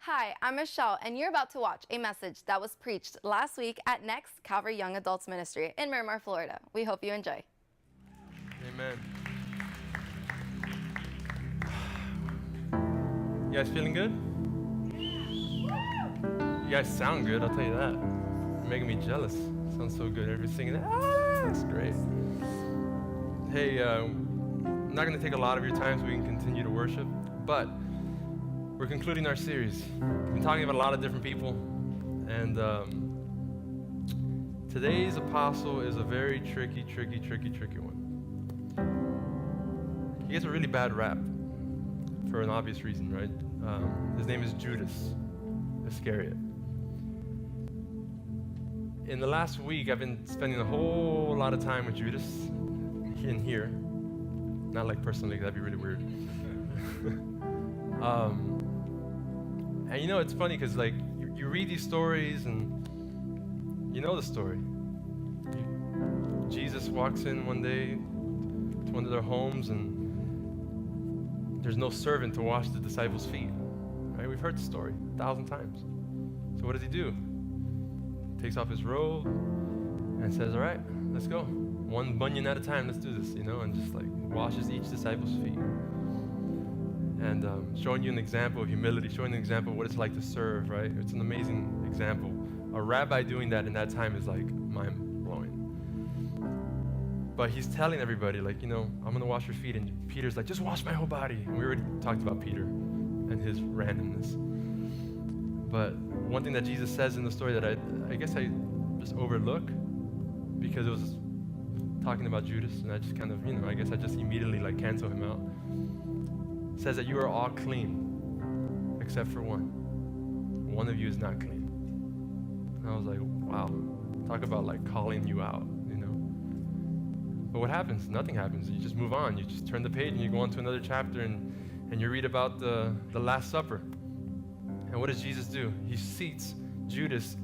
Hi, I'm Michelle, and you're about to watch a message that was preached last week at Next Calvary Young Adults Ministry in Miramar, Florida. We hope you enjoy. Amen. You guys feeling good? You guys sound good, I'll tell you that. You're making me jealous. Sounds so good. Everybody's singing, that's great. Hey, I'm not going to take a lot of your time so we can continue to worship, but we're concluding our series. We've been talking about a lot of different people, and today's apostle is a very tricky one. He gets a really bad rap for an obvious reason, right? His name is Judas Iscariot. In the last week, I've been spending a whole lot of time with Judas in here. Not like personally, that'd be really weird. And you know, it's funny because like you read these stories and you know the story. Jesus walks in one day to one of their homes and there's no servant to wash the disciples' feet. Right? We've heard the story 1,000 times. So what does he do? Takes off his robe and says, all right, let's go. One bunion at a time, let's do this, you know, and just like washes each disciple's feet. And showing you an example of humility, showing an example of what it's like to serve, right? It's an amazing example. A rabbi doing that in that time is like mind-blowing. But he's telling everybody, like, you know, I'm going to wash your feet. And Peter's like, just wash my whole body. And we already talked about Peter and his randomness. But one thing that Jesus says in the story that I guess I just overlook because it was talking about Judas, and I just kind of, you know, I guess I just immediately like cancel him out. Says that you are all clean except for one. One of you is not clean. And I was like, wow, talk about like calling you out, you know. But what happens? Nothing happens. You just move on. You just turn the page and you go on to another chapter and you read about the Last Supper. And what does Jesus do? He seats Judas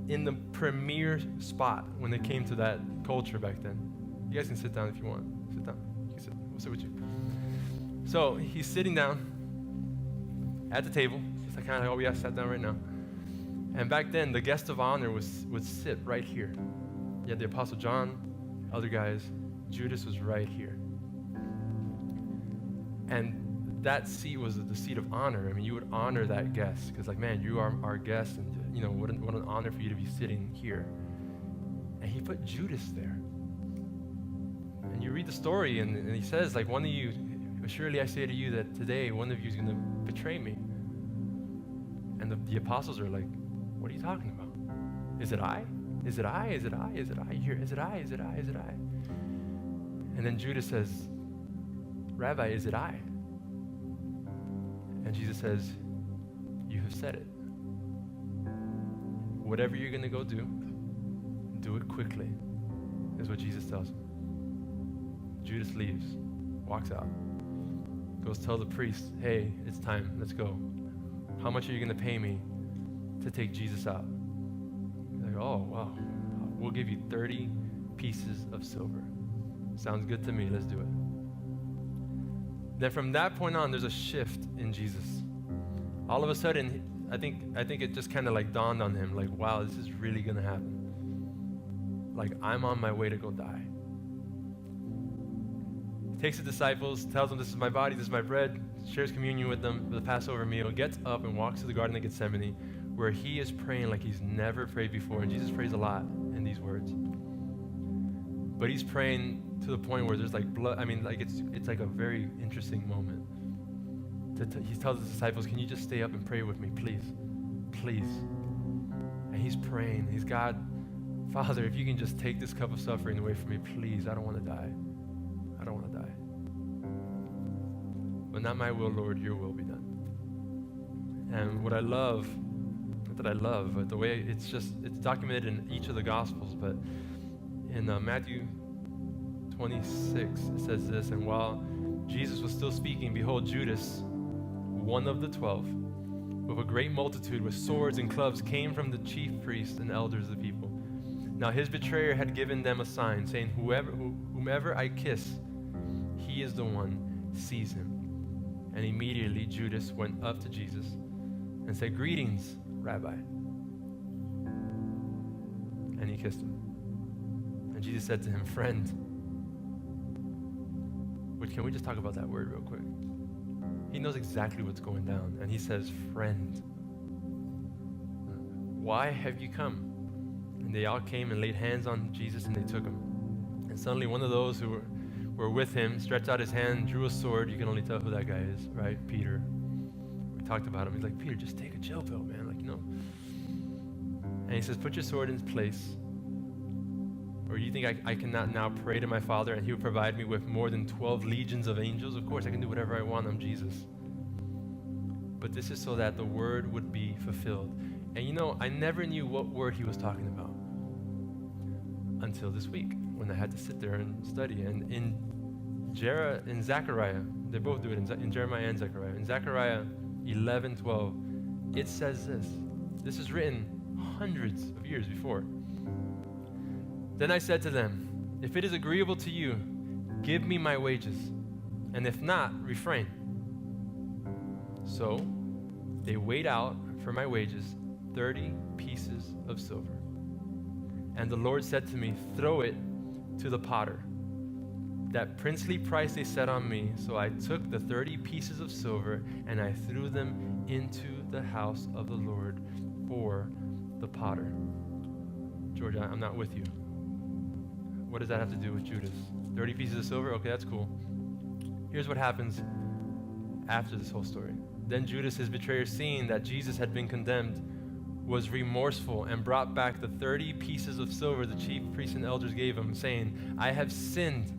in the premier spot when it came to that culture back then. You guys can sit down if you want. Sit down. You can sit. We'll sit with you. So he's sitting down at the table, just like kind of how we sat down right now. And back then, the guest of honor would sit right here. You had the Apostle John, other guys. Judas was right here. And that seat was the seat of honor. I mean, you would honor that guest because, like, man, you are our guest, and you know what an honor for you to be sitting here. And he put Judas there. And you read the story, and he says, like, one of you. Surely I say to you that today one of you is going to betray me. And the apostles are like, what are you talking about? Is it I? Is it I? Is it I? Is it I? You hear, is it I? Is it I? Is it I? And then Judas says, Rabbi, is it I? And Jesus says, you have said it. Whatever you're going to go do it quickly, is what Jesus tells him. Judas leaves, walks out. Goes tell the priest, hey, it's time, let's go. How much are you going to pay me to take Jesus out? They're like, oh, wow. We'll give you 30 pieces of silver. Sounds good to me, let's do it. Then from that point on, there's a shift in Jesus. All of a sudden, I think it just kind of like dawned on him, like, wow, this is really going to happen. Like, I'm on my way to go die. Takes the disciples, tells them, this is my body, this is my bread, shares communion with them for the Passover meal, gets up and walks to the Garden of Gethsemane, where he is praying like he's never prayed before. And Jesus prays a lot in these words. But he's praying to the point where there's like blood. I mean, like it's like a very interesting moment. He tells his disciples, can you just stay up and pray with me, please? Please. And he's praying. He's, God, Father, if you can just take this cup of suffering away from me, please. I don't want to die. I don't want to die. But not my will, Lord, your will be done. And what I love, not that I love, but the way it's documented in each of the Gospels, but in Matthew 26, it says this, and while Jesus was still speaking, behold, Judas, one of the 12, with a great multitude with swords and clubs, came from the chief priests and elders of the people. Now his betrayer had given them a sign, saying, whomever I kiss, he is the one, seize him. And immediately Judas went up to Jesus and said, "Greetings, Rabbi." And he kissed him. And Jesus said to him, "Friend." Which, can we just talk about that word real quick? He knows exactly what's going down. And he says, "Friend, why have you come?" And they all came and laid hands on Jesus, and they took him. And suddenly one of those who were with him stretched out his hand, drew a sword. You can only tell who that guy is, right? Peter. We talked about him. He's like, "Peter, just take a chill pill, man." Like, And he says, "Put your sword in its place. Or you think I cannot now pray to my Father and he will provide me with more than 12 legions of angels? Of course, I can do whatever I want. I'm Jesus. But this is so that the word would be fulfilled." And I never knew what word he was talking about until this week when I had to sit there and study. And in Zechariah, they both do it in Jeremiah and Zechariah. In Zechariah 11:12, it says this. This is written hundreds of years before. "Then I said to them, if it is agreeable to you, give me my wages, and if not, refrain. So they weighed out for my wages 30 pieces of silver. And the Lord said to me, throw it to the potter. That princely price they set on me, so I took the 30 pieces of silver and I threw them into the house of the Lord for the potter." George, I'm not with you. What does that have to do with Judas? 30 pieces of silver? Okay, that's cool. Here's what happens after this whole story. Then Judas, his betrayer, seeing that Jesus had been condemned, was remorseful and brought back the 30 pieces of silver the chief priests and elders gave him, saying, "I have sinned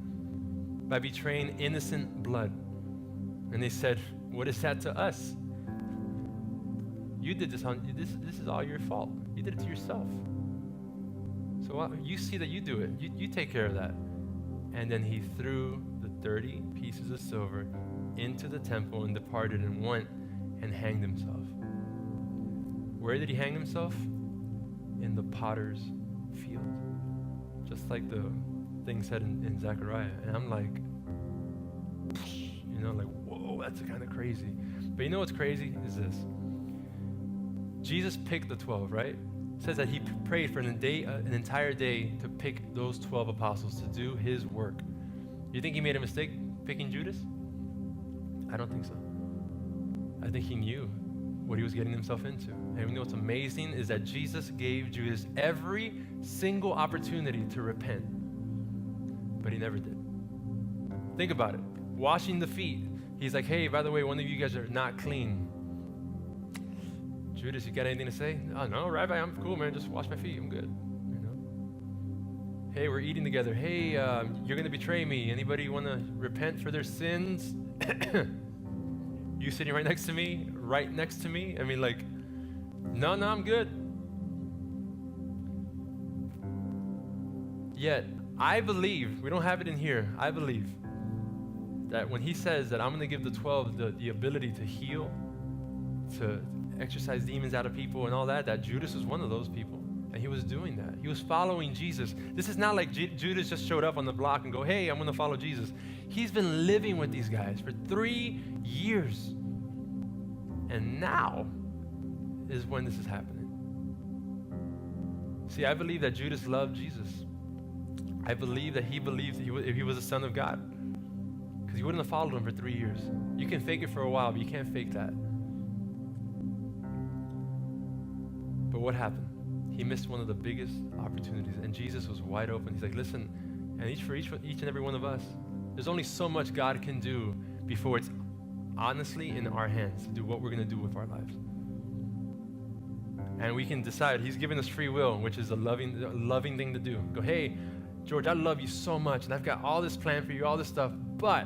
by betraying innocent blood." And they said, "What is that to us? You did this this is all your fault. You did it to yourself. So you see that you do it. You take care of that." And then he threw the 30 pieces of silver into the temple and departed and went and hanged himself. Where did he hang himself? In the potter's field. Just like the thing said in Zechariah. And I'm like, whoa, that's kind of crazy. But you know what's crazy is this. Jesus picked the 12, right? It says that he prayed for an entire day to pick those 12 apostles to do his work. You think he made a mistake picking Judas? I don't think so. I think he knew what he was getting himself into. And you know what's amazing is that Jesus gave Judas every single opportunity to repent, but he never did. Think about it. Washing the feet. He's like, "Hey, by the way, one of you guys are not clean. Judas, you got anything to say?" "Oh, no, Rabbi, I'm cool, man. Just wash my feet. I'm good." "Hey, we're eating together. Hey, you're going to betray me. Anybody want to repent for their sins?" "You sitting right next to me? Right next to me?" I mean, like, no, I'm good. Yet, I believe, we don't have it in here, I believe that when he says that I'm going to give the 12 the ability to heal, to exorcise demons out of people and all that Judas was one of those people. And he was doing that. He was following Jesus. This is not like Judas just showed up on the block and go, "Hey, I'm going to follow Jesus." He's been living with these guys for 3 years. And now is when this is happening. See, I believe that Judas loved Jesus. I believe that he believed he was the Son of God. Because he wouldn't have followed him for 3 years. You can fake it for a while, but you can't fake that. But what happened? He missed one of the biggest opportunities, and Jesus was wide open. He's like, "Listen," and for each and every one of us, there's only so much God can do before it's honestly in our hands to do what we're going to do with our lives. And we can decide. He's given us free will, which is a loving thing to do. Go, "Hey, George, I love you so much, and I've got all this planned for you, all this stuff, but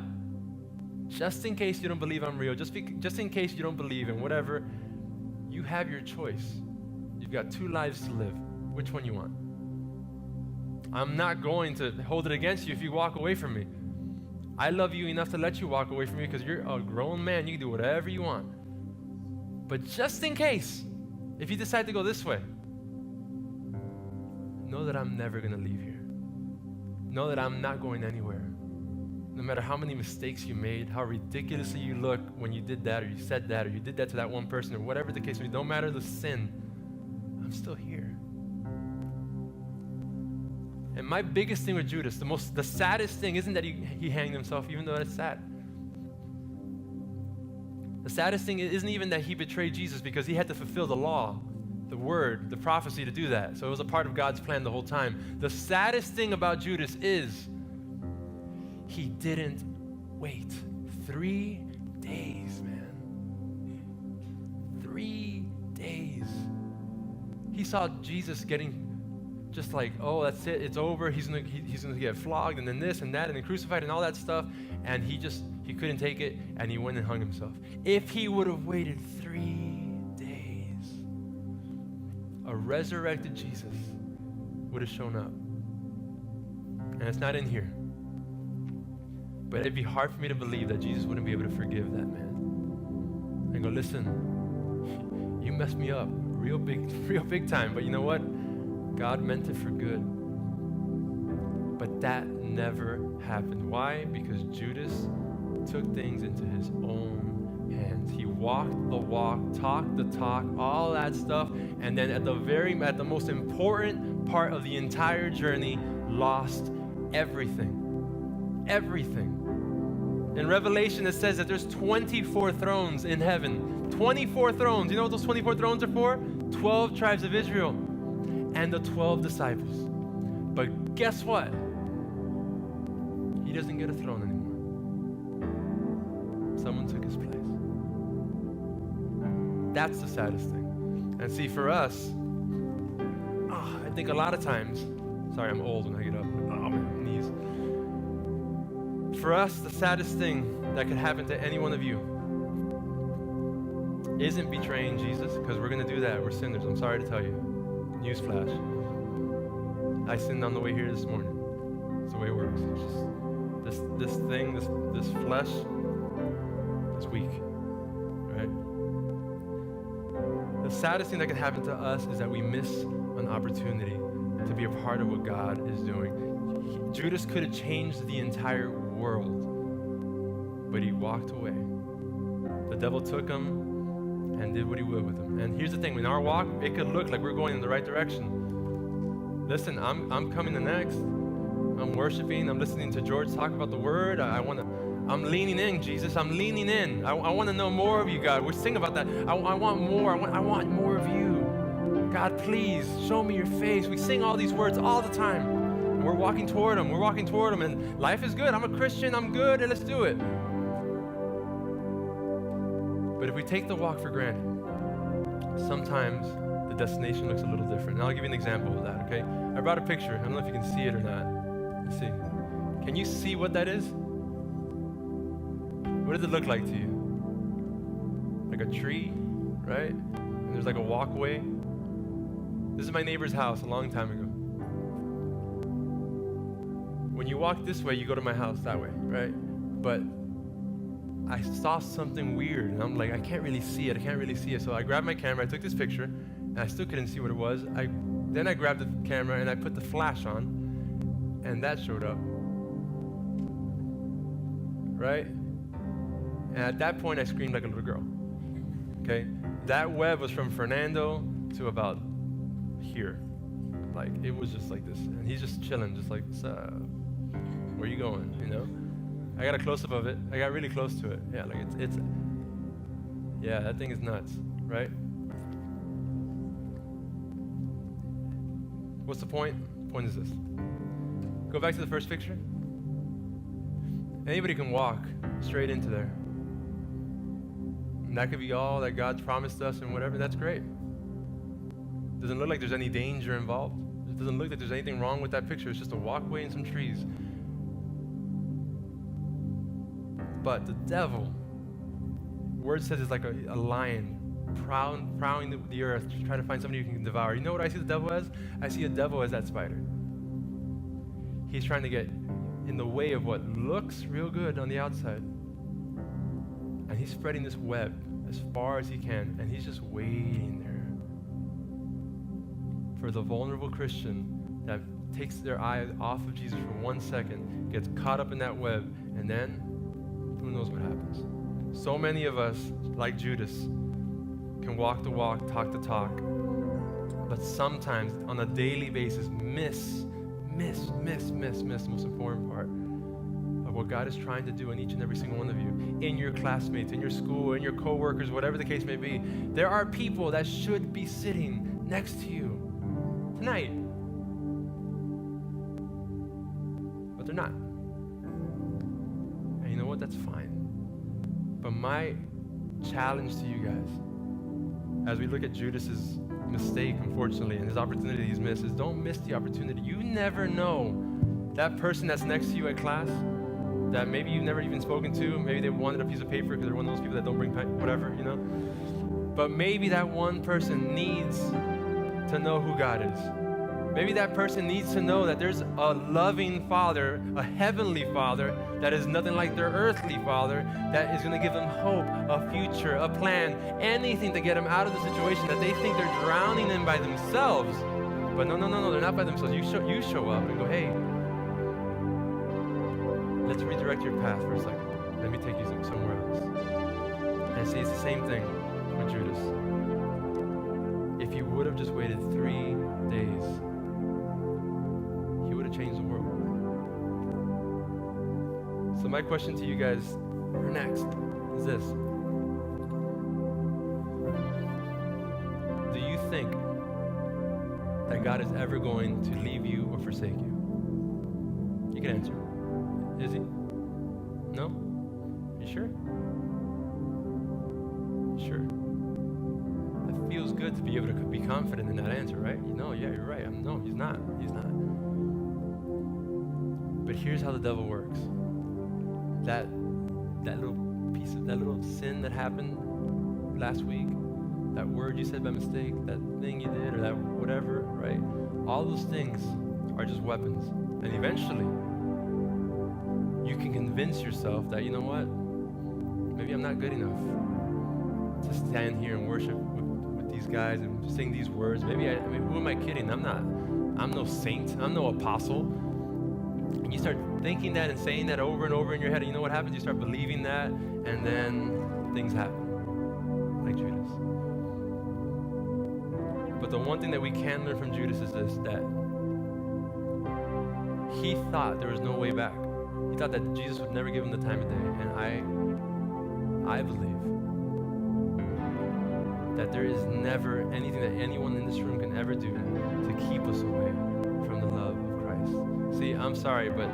just in case you don't believe I'm real, just in case you don't believe in whatever, you have your choice. You've got 2 lives to live. Which one you want? I'm not going to hold it against you if you walk away from me. I love you enough to let you walk away from me because you're a grown man. You can do whatever you want. But just in case, if you decide to go this way, know that I'm never going to leave here. Know that I'm not going anywhere. no matter how many mistakes you made, how ridiculously you look when you did that, or you said that, or you did that to that one person, or whatever the case may be, no matter the sin, I'm still here. And my biggest thing with Judas, the saddest thing isn't that he hanged himself, even though that's sad. The saddest thing isn't even that he betrayed Jesus, because he had to fulfill the law, the word, the prophecy to do that. So it was a part of God's plan the whole time. The saddest thing about Judas is he didn't wait. 3 days, man. 3 days. He saw Jesus getting just like, oh, that's it, it's over. He's gonna get flogged, and then this and that, and then crucified and all that stuff. And he couldn't take it, and he went and hung himself. If he would have waited 3 days, a resurrected Jesus would have shown up. And it's not in here. But it'd be hard for me to believe that Jesus wouldn't be able to forgive that man. And go, listen, you messed me up real big time, but you know what? God meant it for good. But that never happened. Why? Because Judas took things into his own hands. He walked the walk, talked the talk, all that stuff, and then at the most important part of the entire journey, lost everything. Everything. In Revelation, it says that there's 24 thrones in heaven. 24 thrones. You know what those 24 thrones are for? 12 tribes of Israel and the 12 disciples. But guess what? He doesn't get a throne anymore. Someone took his place. That's the saddest thing. And see, for us, I think a lot of times, sorry, I'm old when I get up. Oh, my knees. For us, the saddest thing that could happen to any one of you isn't betraying Jesus, because we're going to do that. We're sinners. I'm sorry to tell you. Newsflash. I sinned on the way here this morning. It's the way it works. It's just this flesh is weak, right? The saddest thing that can happen to us is that we miss an opportunity to be a part of what God is doing. Judas could have changed the entire world, but he walked away. The devil took him and did what he would with him. And here's the thing, in our walk, it could look like we're going in the right direction. Listen, I'm coming the next. I'm worshiping, I'm listening to George talk about the word. I'm leaning in, Jesus, I'm leaning in. I want to know more of you, God. We sing about that. I want more, I want more of you. God, please, show me your face. We sing all these words all the time. And we're walking toward them, and life is good. I'm a Christian, I'm good, and let's do it. But if we take the walk for granted, sometimes the destination looks a little different. And I'll give you an example of that, okay? I brought a picture. I don't know if you can see it or not. Let's see. Can you see what that is? What does it look like to you? Like a tree, right? And there's like a walkway. This is my neighbor's house a long time ago. When you walk this way, you go to my house that way, right? But I saw something weird, and I'm like, I can't really see it. So I grabbed my camera, I took this picture, and I still couldn't see what it was. Then I grabbed the camera, and I put the flash on, and that showed up, right? And at that point, I screamed like a little girl, okay? That web was from Fernando to about here. Like, it was just like this, and he's just chilling, just like, where you going, you know? I got a close-up of it. I got really close to it. Yeah, like yeah, that thing is nuts, right? What's the point? The point is this. Go back to the first picture. Anybody can walk straight into there. And that could be all that God's promised us and whatever. That's great. Doesn't look like there's any danger involved. It doesn't look like there's anything wrong with that picture. It's just a walkway and some trees. But the devil, the word says it's like a lion prowling the earth, trying to find somebody who can devour. You know what I see the devil as? I see a devil as that spider. He's trying to get in the way of what looks real good on the outside. And he's spreading this web as far as he can, and he's just waiting there for the vulnerable Christian that takes their eye off of Jesus for 1 second, gets caught up in that web, And then, who knows what happens? So many of us, like Judas, can walk the walk, talk the talk, but sometimes on a daily basis miss the most important part of what God is trying to do in each and every single one of you, in your classmates, in your school, in your coworkers, whatever the case may be. There are people that should be sitting next to you tonight, but they're not. And you know what? That's fine. But my challenge to you guys, as we look at Judas's mistake, unfortunately, and his opportunity he's missed, is don't miss the opportunity. You never know that person that's next to you at class that maybe you've never even spoken to. Maybe they wanted a piece of paper because they're one of those people that don't bring pen, whatever, you know. But maybe that one person needs to know who God is. Maybe that person needs to know that there's a loving Father, a heavenly Father, that is nothing like their earthly Father, that is going to give them hope, a future, a plan, anything to get them out of the situation that they think they're drowning in by themselves. But no, they're not by themselves. You show up and go, hey, let's redirect your path for a second. Let me take you somewhere else. And see, it's the same thing with Judas. If he would have just waited 3 days, he would have changed the world. So my question to you guys for next is this. Do you think that God is ever going to leave you or forsake you? You can answer. Is he? No? You sure? Sure. It feels good to be able to be confident in that answer, right? You know, yeah, you're right. No, he's not. He's not. But here's how the devil works. That little piece of that little sin that happened last week, that word you said by mistake, that thing you did, or that whatever, right? All those things are just weapons. And eventually, you can convince yourself that, you know what? Maybe I'm not good enough to stand here and worship with these guys and sing these words. Maybe who am I kidding? I'm no saint. I'm no apostle. And you start thinking that and saying that over and over in your head, and you know what happens? You start believing that, and then things happen, like Judas. But the one thing that we can learn from Judas is this, that he thought there was no way back. He thought that Jesus would never give him the time of day, and I believe that there is never anything that anyone in this room can ever do to keep us away from the love of Christ. See, I'm sorry, but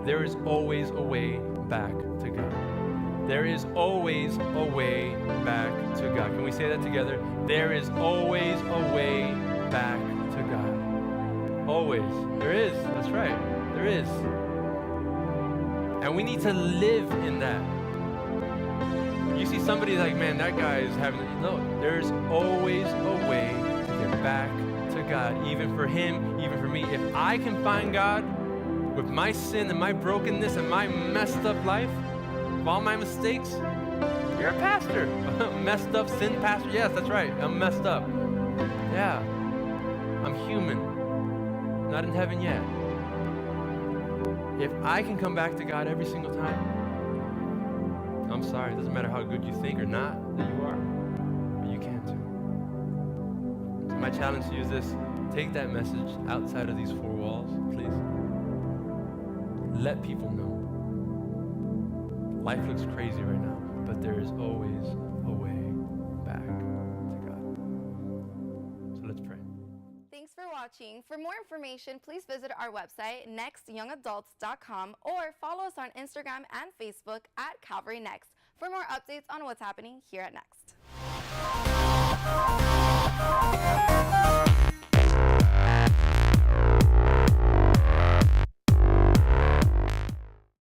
there is always a way back to God. There is always a way back to God. Can we say that together? There is always a way back to God. Always. There is. That's right. There is. And we need to live in that. You see somebody like, man, that guy is having, no, there's always a way to get back to God, even for him, even for me. If I can find God with my sin and my brokenness and my messed up life, with all my mistakes, you're a pastor. Messed up sin pastor. Yes, that's right. I'm messed up. Yeah. I'm human. Not in heaven yet. If I can come back to God every single time, I'm sorry, it doesn't matter how good you think or not that you are, but you can too. So my challenge to you is this: take that message outside of these four walls, please. Let people know. Life looks crazy right now, but there is always a way back to God. So let's pray. Thanks for watching. For more information, please visit our website, nextyoungadults.com, or follow us on Instagram and Facebook at Calvary Next for more updates on what's happening here at Next.